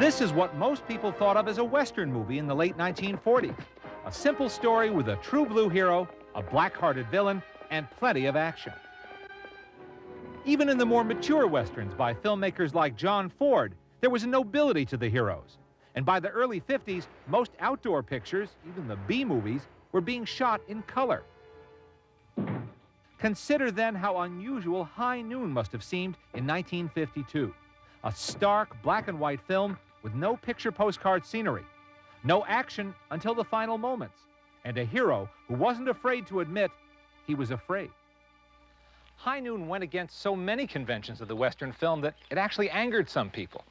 This is what most people thought of as a Western movie in the late 1940s. A simple story with a true blue hero, a black-hearted villain, and plenty of action. Even in the more mature Westerns by filmmakers like John Ford, there was a nobility to the heroes. And by the early 50s, most outdoor pictures, even the B-movies, were being shot in color. Consider then how unusual High Noon must have seemed in 1952. A stark black and white film with no picture postcard scenery, no action until the final moments, and a hero who wasn't afraid to admit he was afraid. High Noon went against so many conventions of the Western film that it actually angered some people.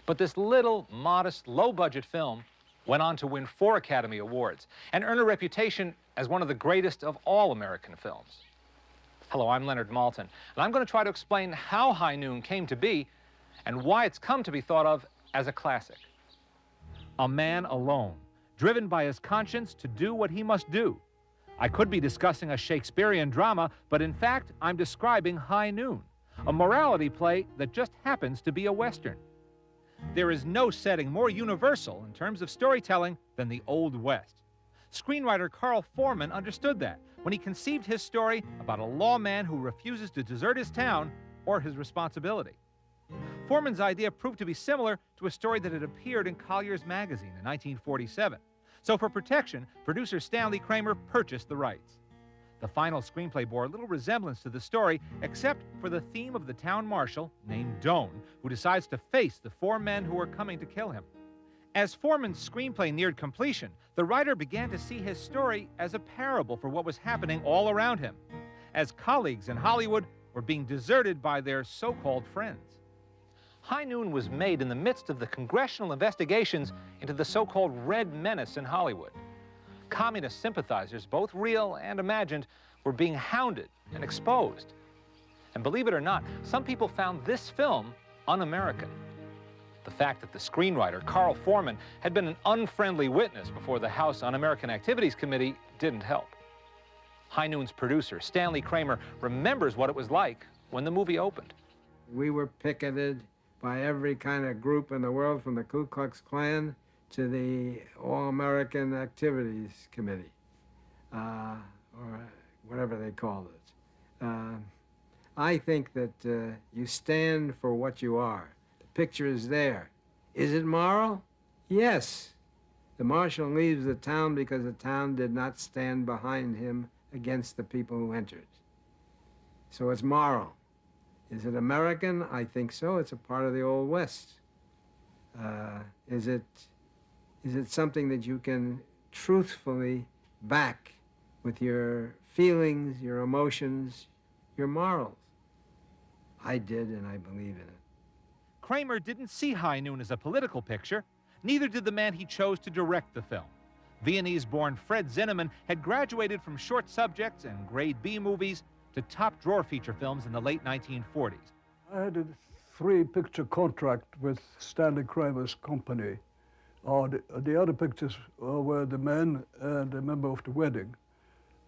But this little, modest, low-budget film went on to win 4 Academy Awards and earn a reputation as one of the greatest of all American films. Hello, I'm Leonard Maltin, and I'm going to try to explain how High Noon came to be and why it's come to be thought of as a classic. A man alone, driven by his conscience to do what he must do. I could be discussing a Shakespearean drama, but in fact, I'm describing High Noon, a morality play that just happens to be a Western. There is no setting more universal in terms of storytelling than the Old West. Screenwriter Carl Foreman understood that when he conceived his story about a lawman who refuses to desert his town or his responsibility. Foreman's idea proved to be similar to a story that had appeared in Collier's magazine in 1947. So for protection, producer Stanley Kramer purchased the rights. The final screenplay bore little resemblance to the story, except for the theme of the town marshal, named Doan, who decides to face the 4 men who are coming to kill him. As Foreman's screenplay neared completion, the writer began to see his story as a parable for what was happening all around him, as colleagues in Hollywood were being deserted by their so-called friends. High Noon was made in the midst of the congressional investigations into the so-called Red Menace in Hollywood. Communist sympathizers, both real and imagined, were being hounded and exposed. And believe it or not, some people found this film un-American. The fact that the screenwriter, Carl Foreman, had been an unfriendly witness before the House Un-American Activities Committee didn't help. High Noon's producer, Stanley Kramer, remembers what it was like when the movie opened. We were picketed by every kind of group in the world, from the Ku Klux Klan to the All-American Activities Committee, or whatever they called it. I think that you stand for what you are. The picture is there. Is it moral? Yes. The marshal leaves the town because the town did not stand behind him against the people who entered. So it's moral. Is it American? I think so. It's a part of the Old West. Is it something that you can truthfully back with your feelings, your emotions, your morals? I did, and I believe in it. Kramer didn't see High Noon as a political picture. Neither did the man he chose to direct the film. Viennese-born Fred Zimmerman had graduated from short subjects and grade B movies to top-drawer feature films in the late 1940s. I had a 3-picture contract with Stanley Kramer's company. The other pictures were The Men and A Member of the Wedding.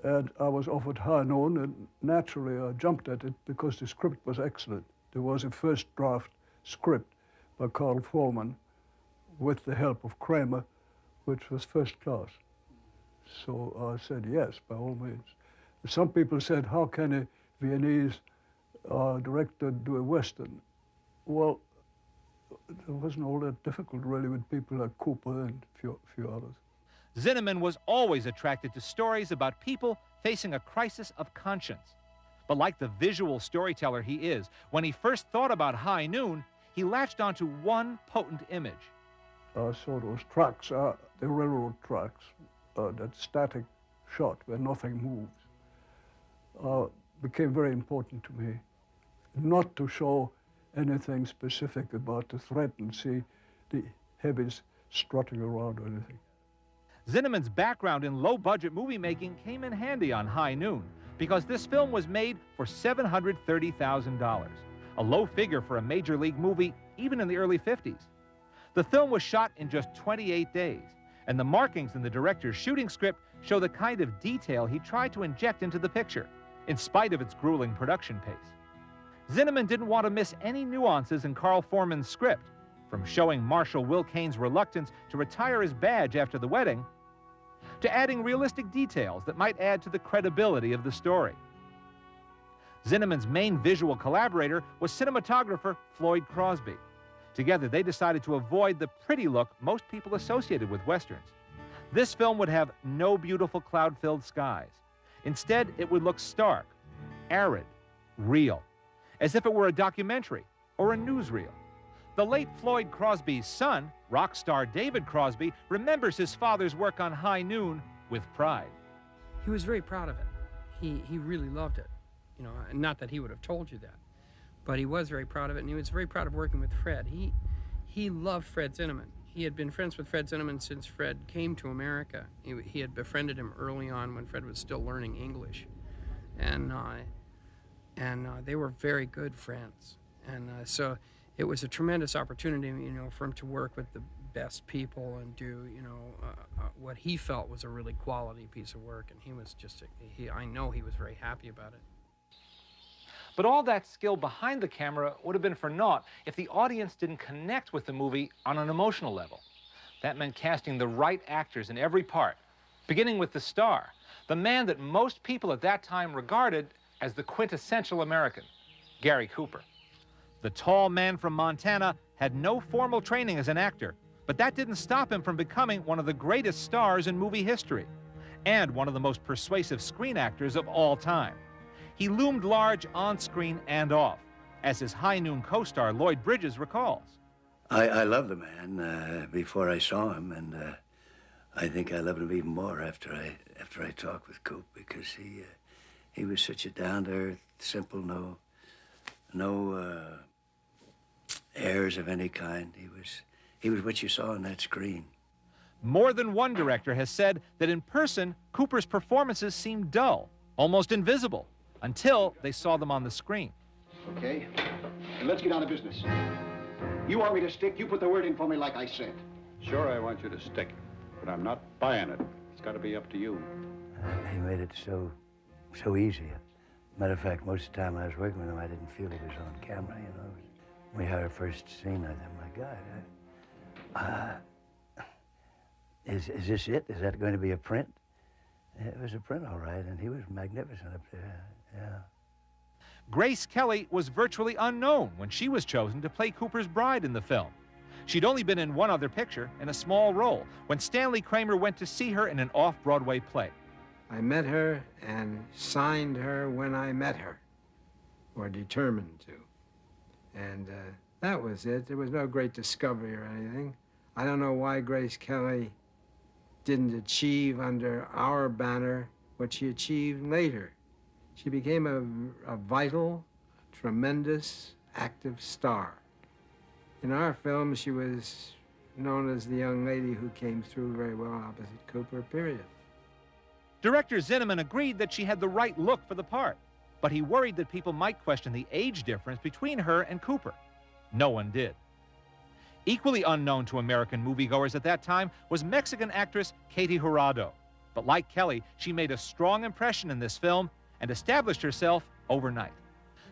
And I was offered High Noon, and naturally I jumped at it because the script was excellent. There was a first draft script by Carl Foreman with the help of Kramer, which was first class. So I said yes, by all means. Some people said, how can a Viennese director do a Western? Well, it wasn't all that difficult, really, with people like Cooper and a few others. Zimmerman was always attracted to stories about people facing a crisis of conscience. But like the visual storyteller he is, when he first thought about High Noon, he latched onto one potent image. I saw those tracks, the railroad tracks, that static shot where nothing moves. Became very important to me. Not to show anything specific about the threat and see the heavies strutting around or anything. Zimmerman's background in low-budget movie making came in handy on High Noon because this film was made for $730,000, a low figure for a major league movie even in the early 50s. The film was shot in just 28 days, and the markings in the director's shooting script show the kind of detail he tried to inject into the picture, in spite of its grueling production pace. Zimmerman didn't want to miss any nuances in Carl Foreman's script. from showing Marshal Will Kane's reluctance to retire his badge after the wedding, to adding realistic details that might add to the credibility of the story. Zimmerman's main visual collaborator was cinematographer Floyd Crosby. Together, they decided to avoid the pretty look most people associated with Westerns. This film would have no beautiful cloud-filled skies. Instead, it would look stark, arid, real, as if it were a documentary or a newsreel. The late Floyd Crosby's son, rock star David Crosby, remembers his father's work on High Noon with pride. He was very proud of it. He really loved it. You know, not that he would have told you that, but he was very proud of it, and he was very proud of working with Fred. He loved Fred Zinnemann. He had been friends with Fred Zinnemann since Fred came to America. He had befriended him early on when Fred was still learning English, and they were very good friends. And so it was a tremendous opportunity, you know, for him to work with the best people and do, you know, what he felt was a really quality piece of work. And he was just, I know he was very happy about it. But all that skill behind the camera would have been for naught if the audience didn't connect with the movie on an emotional level. That meant casting the right actors in every part, beginning with the star, the man that most people at that time regarded as the quintessential American, Gary Cooper. The tall man from Montana had no formal training as an actor, but that didn't stop him from becoming one of the greatest stars in movie history, and one of the most persuasive screen actors of all time. He loomed large on-screen and off, as his High Noon co-star Lloyd Bridges recalls. I loved the man before I saw him, and I think I loved him even more after I talked with Coop, because he was such a down-to-earth, simple, no airs of any kind. He was what you saw on that screen. More than one director has said that in person, Cooper's performances seemed dull, almost invisible, until they saw them on the screen. Okay, and let's get on to business. You want me to stick, you put the word in for me like I said. Sure, I want you to stick, but I'm not buying it. It's got to be up to you. He made it so easy. Matter of fact, most of the time I was working with him, I didn't feel he was on camera, you know. We had our first scene, I thought, my God, is this it? Is that going to be a print? It was a print, all right, and he was magnificent up there, yeah. Grace Kelly was virtually unknown when she was chosen to play Cooper's bride in the film. She'd only been in one other picture, in a small role, when Stanley Kramer went to see her in an off-Broadway play. I met her and signed her when I met her, or determined to. And that was it. There was no great discovery or anything. I don't know why Grace Kelly didn't achieve under our banner what she achieved later. She became a vital, tremendous, active star. In our film, she was known as the young lady who came through very well opposite Cooper, period. Director Zinnemann agreed that she had the right look for the part, but he worried that people might question the age difference between her and Cooper. No one did. Equally unknown to American moviegoers at that time was Mexican actress Katie Jurado. But like Kelly, she made a strong impression in this film and established herself overnight.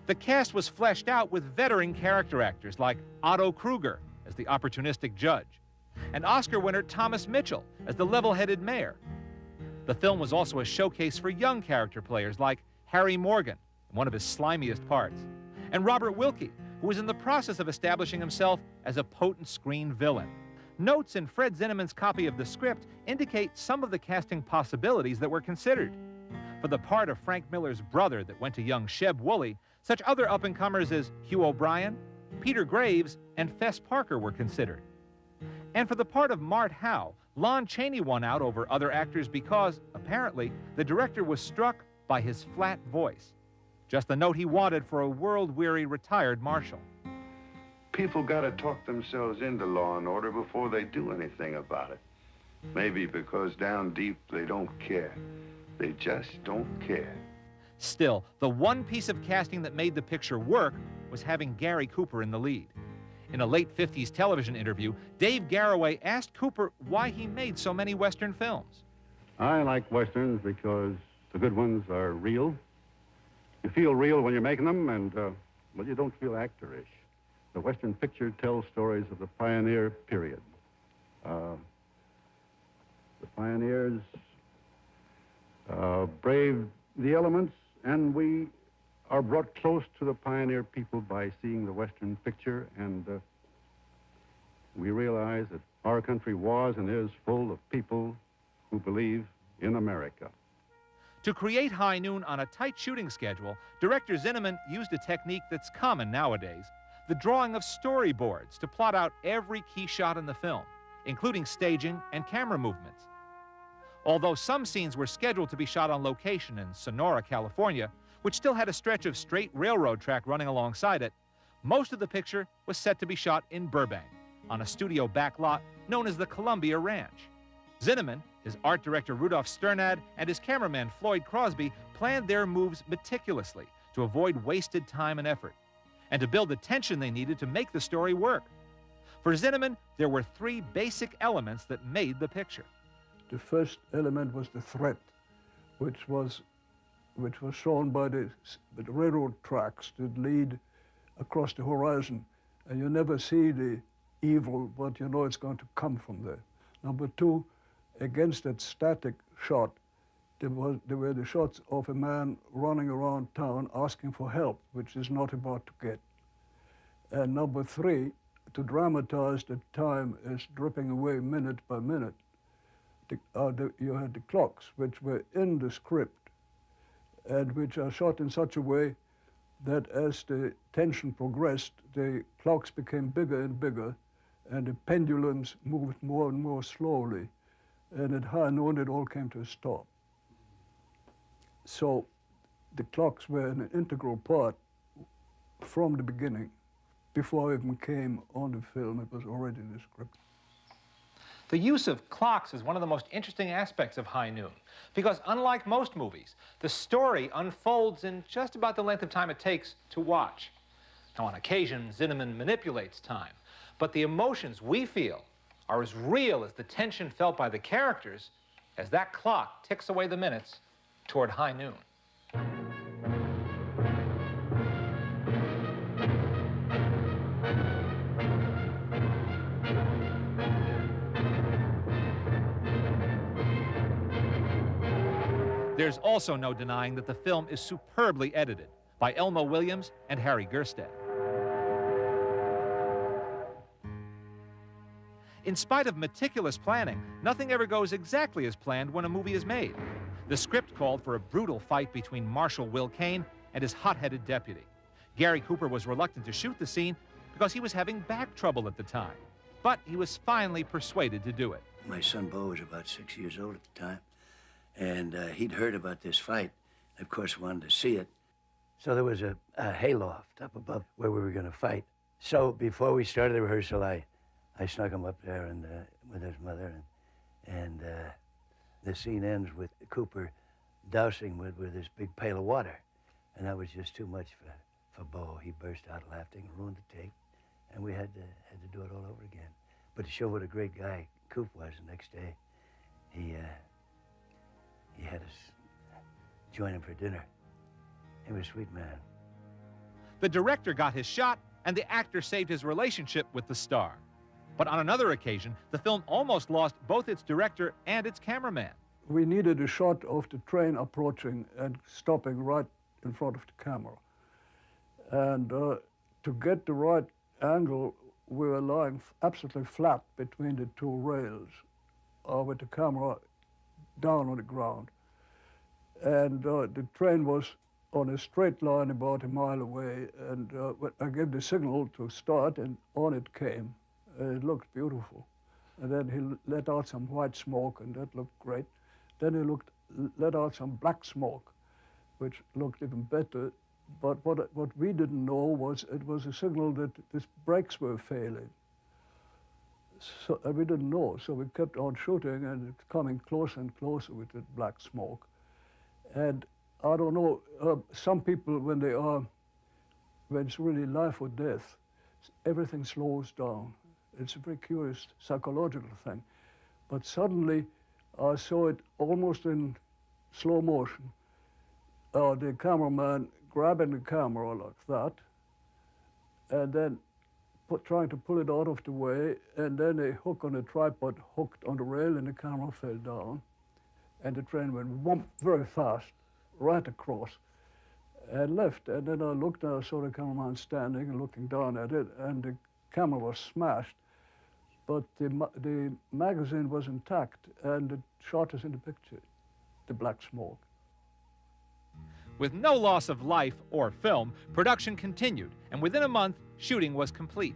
The cast was fleshed out with veteran character actors like Otto Kruger as the opportunistic judge, and Oscar winner Thomas Mitchell as the level-headed mayor. The film was also a showcase for young character players like Harry Morgan, one of his slimiest parts, and Robert Wilkie, who was in the process of establishing himself as a potent screen villain. Notes in Fred Zinnemann's copy of the script indicate some of the casting possibilities that were considered. For the part of Frank Miller's brother that went to young Sheb Woolley, such other up-and-comers as Hugh O'Brien, Peter Graves, and Fess Parker were considered. And for the part of Mart Howe, Lon Chaney won out over other actors because, apparently, the director was struck by his flat voice. Just the note he wanted for a world-weary retired marshal. People got to talk themselves into law and order before they do anything about it. Maybe because down deep they don't care. They just don't care. Still, the one piece of casting that made the picture work was having Gary Cooper in the lead. In a late 50s television interview, Dave Garroway asked Cooper why he made so many Western films. I like Westerns because the good ones are real. You feel real when you're making them, and, well, you don't feel actorish. The Western picture tells stories of the pioneer period. The pioneers braved the elements, and we are brought close to the pioneer people by seeing the Western picture, and we realize that our country was and is full of people who believe in America. To create High Noon on a tight shooting schedule, director Zimmerman used a technique that's common nowadays, the drawing of storyboards to plot out every key shot in the film, including staging and camera movements. Although some scenes were scheduled to be shot on location in Sonora, California, which still had a stretch of straight railroad track running alongside it, most of the picture was set to be shot in Burbank, on a studio back lot known as the Columbia Ranch. Zimmerman, his art director Rudolf Sternad, and his cameraman Floyd Crosby planned their moves meticulously to avoid wasted time and effort, and to build the tension they needed to make the story work. For Zimmerman, there were three basic elements that made the picture. The first element was the threat, which was shown by the railroad tracks that lead across the horizon, and you never see the evil, but you know it's going to come from there. Number two, against that static shot, there were the shots of a man running around town asking for help, which is not about to get. And number three, to dramatize that time is dripping away minute by minute, you had the clocks, which were in the script, and which are shot in such a way that as the tension progressed, the clocks became bigger and bigger, and the pendulums moved more and more slowly. And at high noon, it all came to a stop. So the clocks were an integral part from the beginning. Before it even came on the film, it was already in the script. The use of clocks is one of the most interesting aspects of High Noon, because unlike most movies, the story unfolds in just about the length of time it takes to watch. Now, on occasion, Zimmerman manipulates time, but the emotions we feel are as real as the tension felt by the characters as that clock ticks away the minutes toward high noon. There's also no denying that the film is superbly edited by Elmo Williams and Harry Gerstedt. In spite of meticulous planning, nothing ever goes exactly as planned when a movie is made. The script called for a brutal fight between Marshal Will Kane and his hot-headed deputy. Gary Cooper was reluctant to shoot the scene because he was having back trouble at the time. But he was finally persuaded to do it. My son Bo was about 6 years old at the time, and he'd heard about this fight. Of course, wanted to see it. So there was a hayloft up above where we were going to fight. So before we started the rehearsal, I snuck him up there and with his mother, and the scene ends with Cooper dousing with this big pail of water, and that was just too much for Bo. He burst out laughing and ruined the take, and we had to do it all over again. But to show what a great guy Coop was, the next day, he had us join him for dinner. He was a sweet man. The director got his shot, and the actor saved his relationship with the star. But on another occasion, the film almost lost both its director and its cameraman. We needed a shot of the train approaching and stopping right in front of the camera. And to get the right angle, we were lying absolutely flat between the two rails with the camera down on the ground. And the train was on a straight line about a mile away, and I gave the signal to start, and on it came. It looked beautiful. And then he let out some white smoke, and that looked great. Then he let out some black smoke, which looked even better. But what we didn't know was it was a signal that the brakes were failing. So we didn't know, so we kept on shooting, and it's coming closer and closer with the black smoke. And I don't know, some people, when it's really life or death, everything slows down. It's a very curious psychological thing. But suddenly, I saw it almost in slow motion. The cameraman grabbing the camera like that, and then trying to pull it out of the way, and then a hook on a tripod hooked on the rail, and the camera fell down. And the train went whomp very fast, right across, and left. And then I looked and I saw the cameraman standing and looking down at it, and the camera was smashed. But the magazine was intact, and the shot is in the picture, the black smoke. With no loss of life or film, production continued, and within a month, shooting was complete.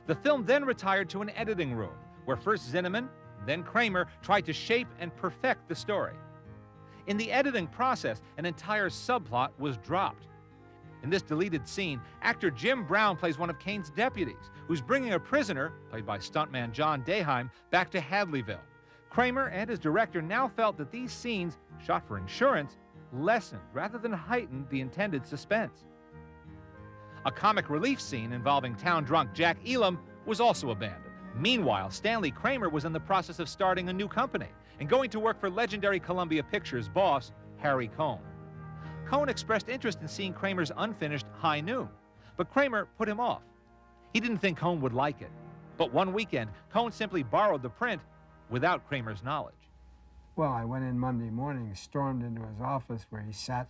The film then retired to an editing room, where first Zimmerman, then Kramer tried to shape and perfect the story. In the editing process, an entire subplot was dropped. In this deleted scene, actor Jim Brown plays one of Kane's deputies, who's bringing a prisoner, played by stuntman John Daheim, back to Hadleyville. Kramer and his director now felt that these scenes, shot for insurance, lessened rather than heightened the intended suspense. A comic relief scene involving town drunk Jack Elam was also abandoned. Meanwhile, Stanley Kramer was in the process of starting a new company and going to work for legendary Columbia Pictures boss Harry Cohn. Cohn expressed interest in seeing Kramer's unfinished High Noon, but Kramer put him off. He didn't think Cohn would like it, but one weekend, Cohn simply borrowed the print without Kramer's knowledge. Well, I went in Monday morning, stormed into his office where he sat,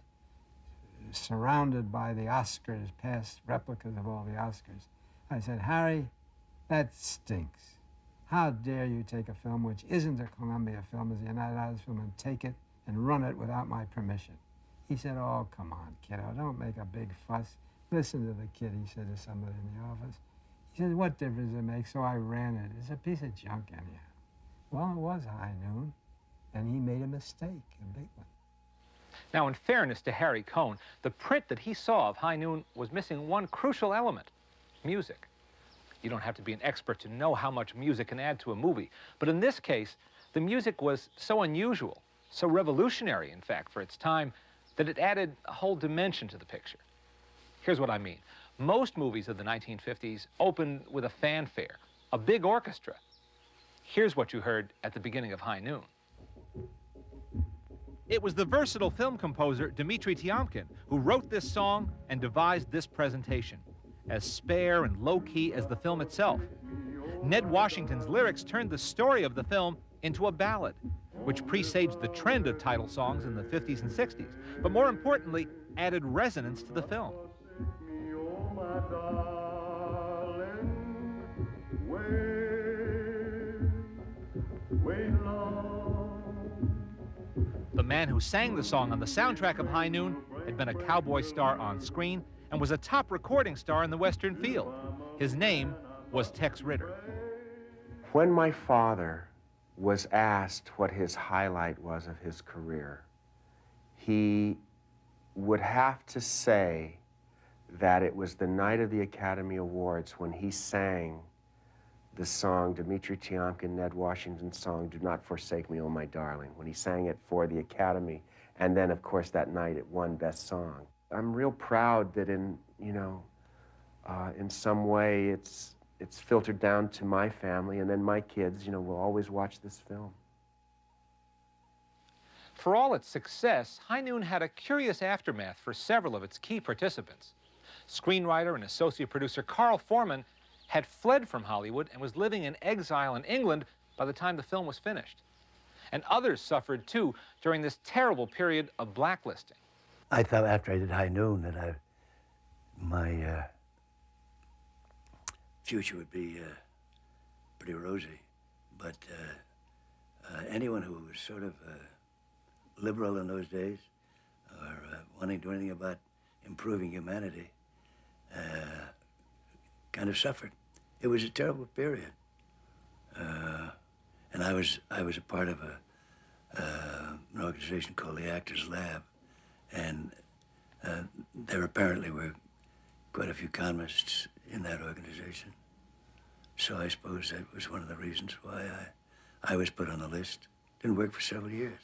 surrounded by the Oscars, past replicas of all the Oscars. I said, Harry, that stinks. How dare you take a film which isn't a Columbia film, as a United Artists film, and take it and run it without my permission? He said, oh, come on, kiddo, don't make a big fuss. Listen to the kid, he said to somebody in the office. He said, what difference does it make? So I ran it. It's a piece of junk anyhow. Well, it was High Noon, and he made a mistake, a big one. Now, in fairness to Harry Cohn, the print that he saw of High Noon was missing one crucial element: music. You don't have to be an expert to know how much music can add to a movie, but in this case, the music was so unusual, so revolutionary, in fact, for its time, that it added a whole dimension to the picture. Here's what I mean. Most movies of the 1950s opened with a fanfare, a big orchestra. Here's what you heard at the beginning of High Noon. It was the versatile film composer Dmitri Tiomkin who wrote this song and devised this presentation, as spare and low-key as the film itself. Ned Washington's lyrics turned the story of the film into a ballad, which presaged the trend of title songs in the 50s and 60s, but more importantly, added resonance to the film. The man who sang the song on the soundtrack of High Noon had been a cowboy star on screen and was a top recording star in the Western field. His name was Tex Ritter. When my father was asked what his highlight was of his career, he would have to say that it was the night of the Academy Awards when he sang the song, Dmitri Tiomkin, Ned Washington's song, Do Not Forsake Me, Oh My Darling, when he sang it for the Academy. And then, of course, that night it won Best Song. I'm real proud that in some way it's filtered down to my family, and then my kids, will always watch this film. For all its success, High Noon had a curious aftermath for several of its key participants. Screenwriter and associate producer Carl Foreman had fled from Hollywood and was living in exile in England by the time the film was finished. And others suffered too during this terrible period of blacklisting. I thought after I did High Noon that my future would be pretty rosy, but anyone who was sort of liberal in those days or wanting to do anything about improving humanity kind of suffered. It was a terrible period, and I was a part of an organization called the Actors Lab, and there apparently were quite a few communists in that organization. So I suppose that was one of the reasons why I was put on the list. Didn't work for several years.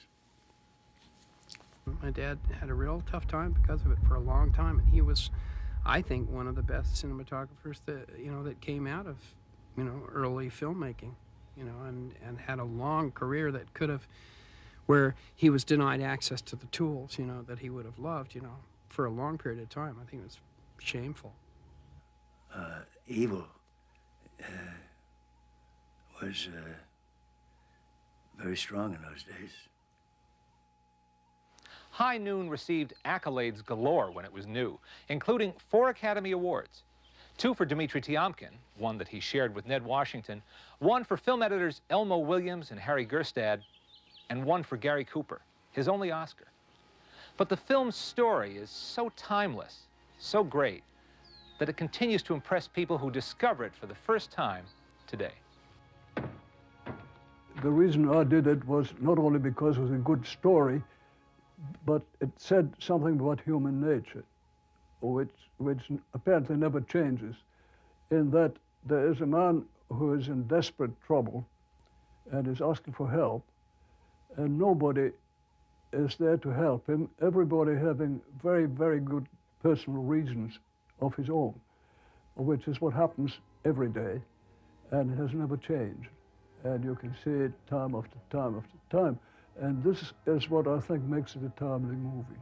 My dad had a real tough time because of it for a long time, and he was, I think, one of the best cinematographers that came out of early filmmaking, and had a long career that could have, where he was denied access to the tools that he would have loved for a long period of time. I think it was shameful. Evil was very strong in those days. High Noon received accolades galore when it was new, including 4 Academy Awards. 2 for Dmitri Tiomkin, one that he shared with Ned Washington, 1 for film editors Elmo Williams and Harry Gerstad, and 1 for Gary Cooper, his only Oscar. But the film's story is so timeless, so great, that it continues to impress people who discover it for the first time today. The reason I did it was not only because it was a good story, but it said something about human nature, which apparently never changes, in that there is a man who is in desperate trouble and is asking for help, and nobody is there to help him, everybody having very, very good personal reasons of his own, which is what happens every day, and it has never changed. And you can see it time after time after time. And this is what I think makes it a timely movie.